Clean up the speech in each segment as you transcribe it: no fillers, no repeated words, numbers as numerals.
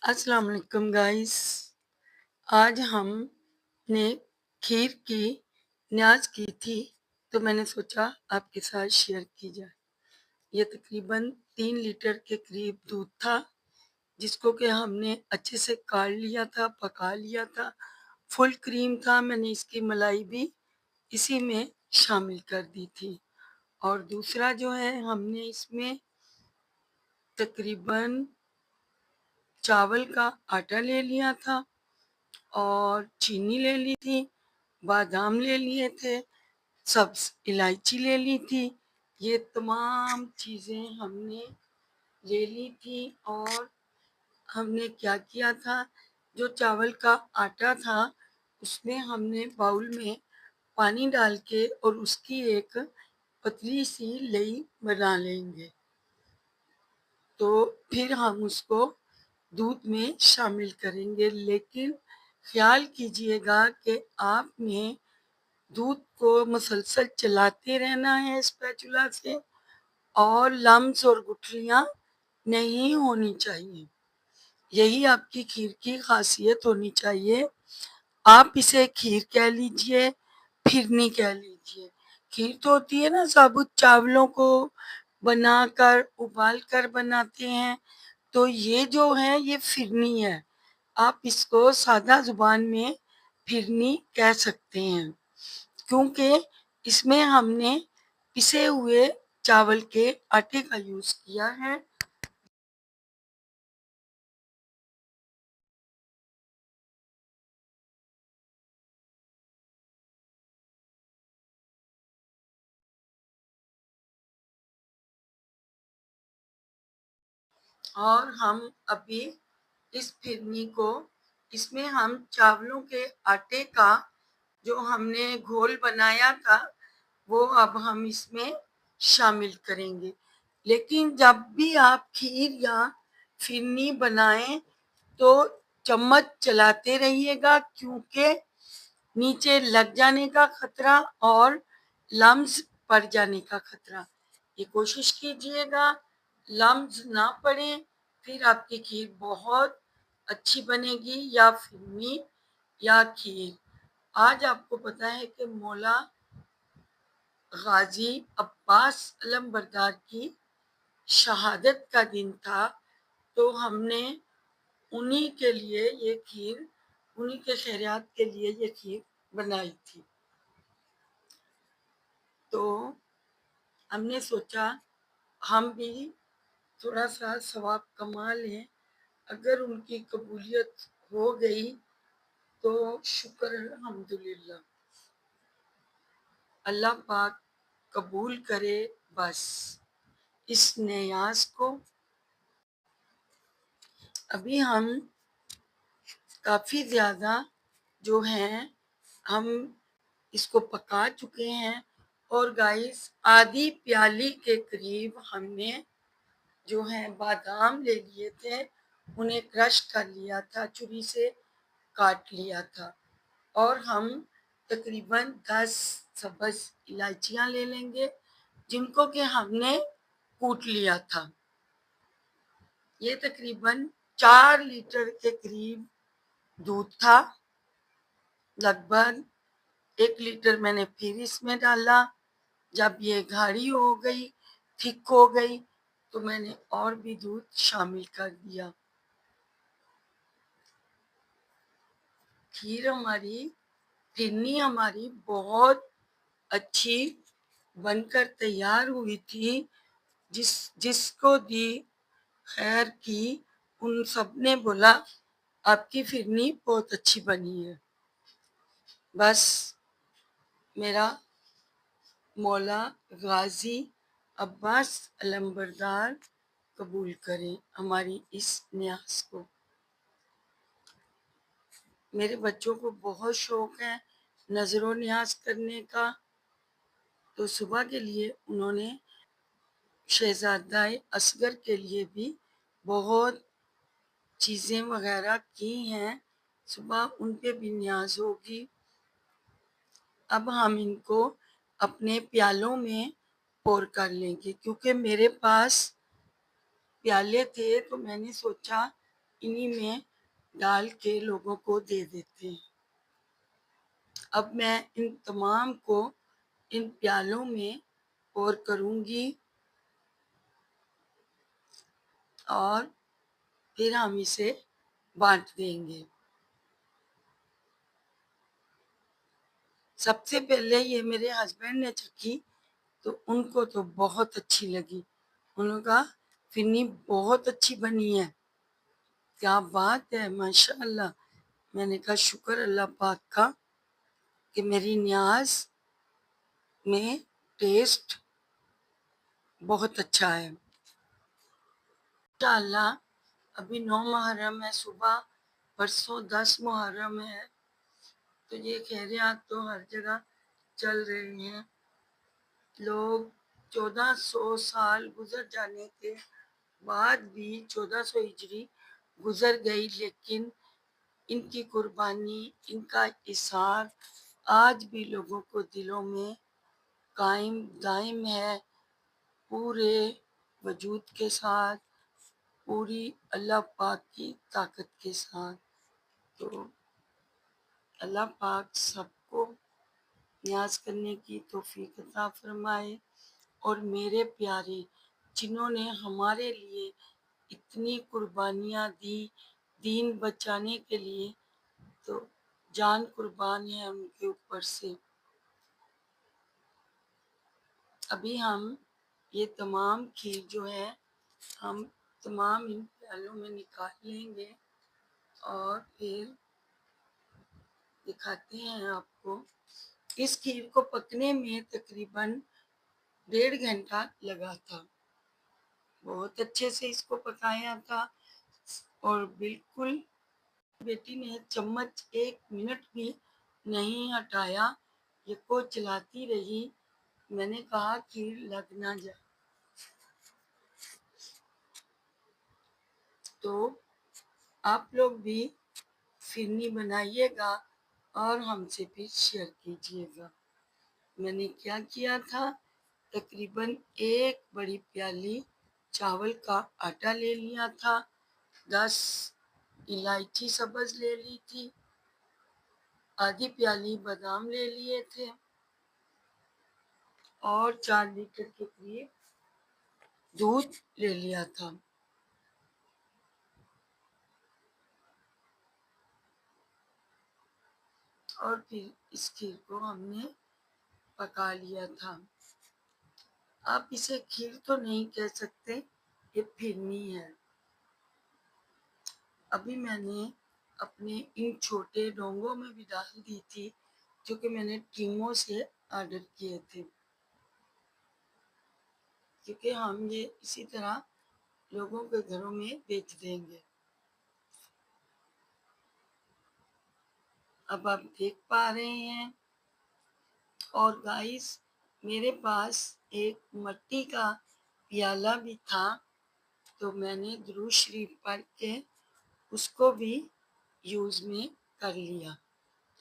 السلام علیکم گائز، آج ہم نے کھیر کی نیاز کی تھی تو میں نے سوچا آپ کے ساتھ شیئر کی جائے۔ یہ تقریباً 3 لیٹر کے قریب دودھ تھا جس کو کہ ہم نے اچھے سے کاٹ لیا تھا، پکا لیا تھا، فل کریم تھا۔ میں نے اس کی ملائی بھی اسی میں شامل کر دی تھی، اور دوسرا جو ہے ہم نے اس میں تقریباً چاول کا آٹا لے لیا تھا اور چینی لے لی تھی، بادام لے لیے تھے، سبز الائچی لے لی تھی۔ یہ تمام چیزیں ہم نے لے لی تھی، اور ہم نے کیا کیا تھا، جو چاول کا آٹا تھا اس میں ہم نے باؤل میں پانی ڈال کے اور اس کی ایک پتلی سی لئی بنا لیں گے، تو پھر ہم اس کو دودھ میں شامل کریں گے۔ لیکن خیال کیجئے گا کہ آپ نے دودھ کو مسلسل چلاتے رہنا ہے اسپیچولا سے، اور لمس اور گٹھلیاں نہیں ہونی چاہیے۔ یہی آپ کی کھیر کی خاصیت ہونی چاہیے۔ آپ اسے کھیر کہہ لیجئے، پھرنی کہہ لیجئے۔ کھیر تو ہوتی ہے نا، ثابت چاولوں کو بنا کر ابال کر بناتے ہیں، تو یہ جو ہے یہ پھرنی ہے۔ آپ اس کو سادہ زبان میں پھرنی کہہ سکتے ہیں، کیونکہ اس میں ہم نے پسے ہوئے چاول کے آٹے کا یوز کیا ہے۔ اور ہم ابھی اس پھرنی کو، اس میں ہم چاولوں کے آٹے کا جو ہم نے گھول بنایا تھا وہ اب ہم اس میں شامل کریں گے۔ لیکن جب بھی آپ کھیر یا پھرنی بنائیں تو چمچ چلاتے رہیے گا، کیونکہ نیچے لگ جانے کا خطرہ اور لمس پڑ جانے کا خطرہ۔ یہ کوشش کیجئے گا لمس نہ پڑے، پھر آپ کی کھیر بہت اچھی بنے گی، یا پھرنی یا کھیر۔ آج آپ کو پتا ہے کہ مولا غازی عباس علمبردار کی شہادت کا دن تھا، تو ہم نے انہی کے لیے یہ کھیر، انہی کے خیرات کے لیے یہ کھیر بنائی تھی۔ تو ہم نے سوچا ہم بھی تھوڑا سا ثواب کما لیں۔ اگر ان کی قبولیت ہو گئی تو شکر الحمدللہ، اللہ پاک قبول کرے بس اس نیاز کو۔ ابھی ہم کافی زیادہ جو ہیں ہم اس کو پکا چکے ہیں، اور گائز آدھی پیالی کے قریب ہم نے جو ہے بادام لے لیے تھے، انہیں کرش کر لیا تھا، چھری سے کاٹ لیا تھا، اور ہم تقریباً 10 سبز الائچیاں لے لیں گے جن کو کہ ہم نے کوٹ لیا تھا۔ یہ تقریباً 4 لیٹر کے قریب دودھ تھا، لگ بھگ 1 لیٹر میں نے پھر اس میں ڈالا۔ جب یہ گاڑھی ہو گئی، تھک ہو گئی، تو میں نے اور بھی دودھ شامل کر دیا۔ کھیر ہماری، پھرنی ہماری بہت اچھی بن کر تیار ہوئی تھی۔ جس کو دی خیر کی، ان سب نے بولا آپ کی پھرنی بہت اچھی بنی ہے۔ بس میرا مولا غازی عباس علمبردار قبول کریں ہماری اس نیاز کو۔ میرے بچوں کو بہت شوق ہے نظر و نیاز کرنے کا، تو صبح کے لیے انہوں نے شہزادہ اصغر کے لیے بھی بہت چیزیں وغیرہ کی ہیں، صبح ان پہ بھی نیاز ہوگی۔ اب ہم ان کو اپنے پیالوں میں پور کر لیں گے، کیونکہ میرے پاس پیالے تھے تو میں نے سوچا انہی میں ڈال کے لوگوں کو دے دیتے ہیں۔ اب میں ان تمام کو ان پیالوں میں پور کروں گی اور پھر ہم اسے بانٹ دیں گے۔ سب سے پہلے یہ میرے ہسبینڈ نے چکھی تو ان کو تو بہت اچھی لگی، انہوں نے کہا فنی بہت اچھی بنی ہے، کیا بات ہے ماشاء اللہ۔ میں نے کہا شکر اللہ پاک کا کہ میری نیاز میں ٹیسٹ بہت اچھا ہے۔ انشاءاللہ ابھی 9 محرم ہے، صبح پرسوں 10 محرم ہے، تو یہ خیریات تو ہر جگہ چل رہی ہیں۔ لوگ 1400 سال گزر جانے کے بعد بھی 1400 ہجری گزر گئی، لیکن ان کی قربانی، ان کا اثار آج بھی لوگوں کو دلوں میں قائم دائم ہے، پورے وجود کے ساتھ، پوری اللہ پاک کی طاقت کے ساتھ۔ تو اللہ پاک سب کو نیاز کرنے کی توفیق عطا فرمائے، اور میرے پیارے جنہوں نے ہمارے لیے اتنی قربانیاں دی دین بچانے کے لیے، تو جان قربان ہے ان کے اوپر سے۔ ابھی ہم یہ تمام کھیر جو ہے ہم تمام ان پیالوں میں نکال لیں گے اور پھر دکھاتے ہیں آپ کو۔ اس کھیر کو پکنے میں تقریباً 1.5 گھنٹہ لگا تھا، بہت اچھے سے اس کو پکایا تھا، اور بالکل بیٹی نے چمچ 1 منٹ بھی نہیں ہٹایا، یہ کو چلاتی رہی۔ میں نے کہا کھیر لگ نہ جائے۔ تو آپ لوگ بھی فرنی بنائیے گا اور ہم سے بھی شیئر کیجیے گا۔ میں نے کیا کیا تھا، تقریباً 1 بڑی پیالی چاول کا آٹا لے لیا تھا، 10 الائچی سبز لے لی تھی، آدھی پیالی بادام لے لیے تھے، اور 4 لیٹر کے قریب دودھ لے لیا تھا۔ اور پھر اس کھیر کو ہم نے پکا لیا تھا۔ آپ اسے کھیر تو نہیں کہہ سکتے، یہ پھرنی ہے۔ ابھی میں نے اپنے ان چھوٹے ڈونگوں میں بھی ڈال دی تھی، جو کہ میں نے ٹیموں سے آرڈر کیے تھے، کیونکہ ہم یہ اسی طرح لوگوں کے گھروں میں بیچ دیں گے۔ اب آپ دیکھ پا رہے ہیں، اور گائس میرے پاس ایک مٹی کا پیالہ بھی تھا، تو میں نے درود شریف پڑھ کے اس کو بھی یوز میں کر لیا،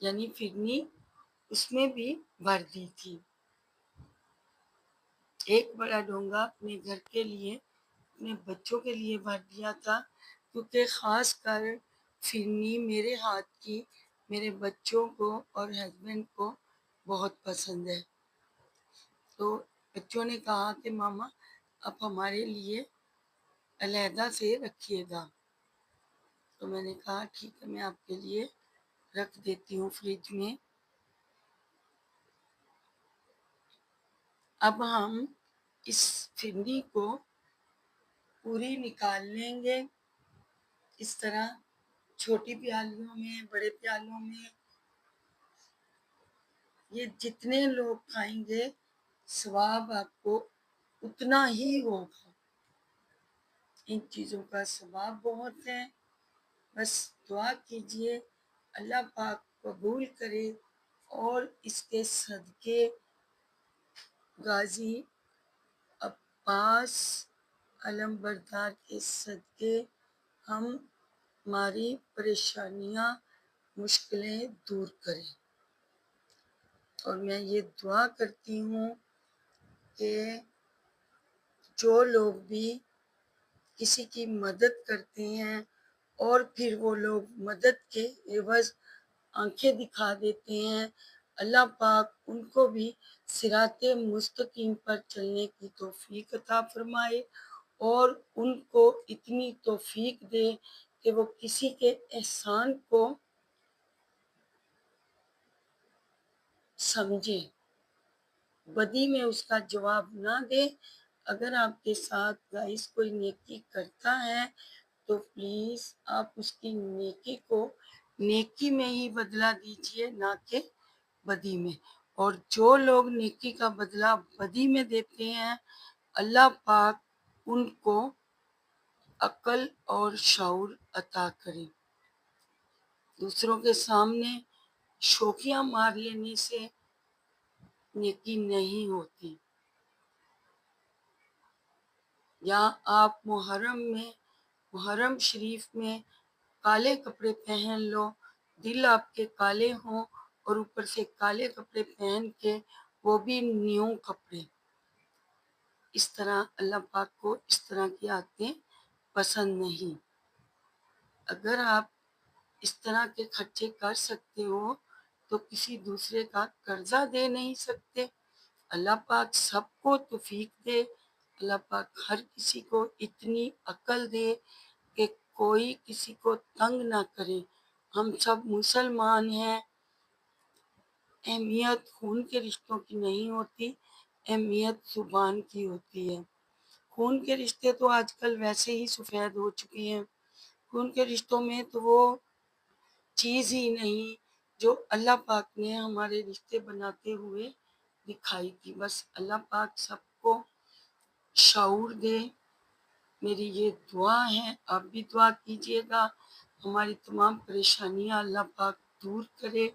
یعنی فرنی اس میں بھی بھر دی تھی۔ ایک بڑا ڈونگا اپنے گھر کے لیے، اپنے بچوں کے لیے بھر دیا تھا، کیونکہ خاص کر فرنی میرے ہاتھ کی میرے بچوں کو اور ہسبینڈ کو بہت پسند ہے۔ تو بچوں نے کہا کہ ماما آپ ہمارے لیے علیحدہ سے رکھیے گا، تو میں نے کہا ٹھیک ہے، میں آپ کے لیے رکھ دیتی ہوں فریج میں۔ اب ہم اس فرنی کو پوری نکال لیں گے، اس طرح چھوٹی پیالیوں میں، بڑے پیالوں میں۔ یہ جتنے لوگ کھائیں گے ثواب آپ کو اتنا ہی ہوگا، ان چیزوں کا ثواب بہت ہے۔ بس دعا کیجئے اللہ پاک قبول کرے، اور اس کے صدقے غازی عباس علم بردار کے صدقے ہم ہماری پریشانیاں مشکلیں دور کریں۔ اور میں یہ دعا کرتی ہوں کہ جو لوگ بھی کسی کی مدد کرتے ہیں اور پھر وہ لوگ مدد کے عوض آنکھیں دکھا دیتے ہیں۔ اللہ پاک ان کو بھی صراط مستقیم پر چلنے کی توفیق عطا فرمائے، اور ان کو اتنی توفیق دے کہ وہ کسی کے احسان کو سمجھے، بدی میں اس کا جواب نہ دے۔ اگر آپ کے ساتھ گائز کوئی نیکی کرتا ہے تو پلیز آپ اس کی نیکی کو نیکی میں ہی بدلہ دیجئے، نہ کہ بدی میں۔ اور جو لوگ نیکی کا بدلہ بدی میں دیتے ہیں، اللہ پاک ان کو عقل اور شعور عطا کرے۔ دوسروں کے سامنے شوخیاں مار لینے سے نیکی نہیں ہوتی۔ یا آپ محرم شریف میں کالے کپڑے پہن لو، دل آپ کے کالے ہوں اور اوپر سے کالے کپڑے پہن کے وہ بھی نیو کپڑے، اس طرح اللہ پاک کو اس طرح کی عادتیں پسند نہیں۔ اگر آپ اس طرح کے خرچے کر سکتے ہو تو کسی دوسرے کا قرضہ دے نہیں سکتے؟ اللہ پاک سب کو توفیق دے، اللہ پاک ہر کسی کو اتنی عقل دے کہ کوئی کسی کو تنگ نہ کرے۔ ہم سب مسلمان ہیں، اہمیت خون کے رشتوں کی نہیں ہوتی، اہمیت زبان کی ہوتی ہے۔ خون کے رشتے تو آج کل ویسے ہی سفید ہو چکے ہیں، خون کے رشتوں میں تو وہ چیز ہی نہیں جو اللہ پاک نے ہمارے رشتے بناتے ہوئے دکھائی تھی۔ بس اللہ پاک سب کو شعور دے، میری یہ دعا ہے۔ آپ بھی دعا کیجیے گا، ہماری تمام پریشانیاں اللہ پاک دور کرے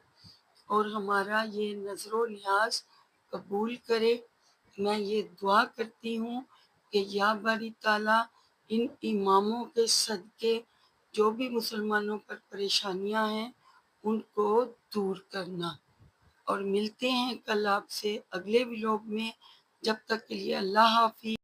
اور ہمارا یہ نظر و نیاز قبول کرے۔ میں یہ دعا کرتی ہوں کہ یا باری تعالیٰ ان اماموں کے صدقے جو بھی مسلمانوں پر پریشانیاں ہیں ان کو دور کرنا۔ اور ملتے ہیں کل آپ سے اگلے ولاگ میں، جب تک کے لیے اللہ حافظ۔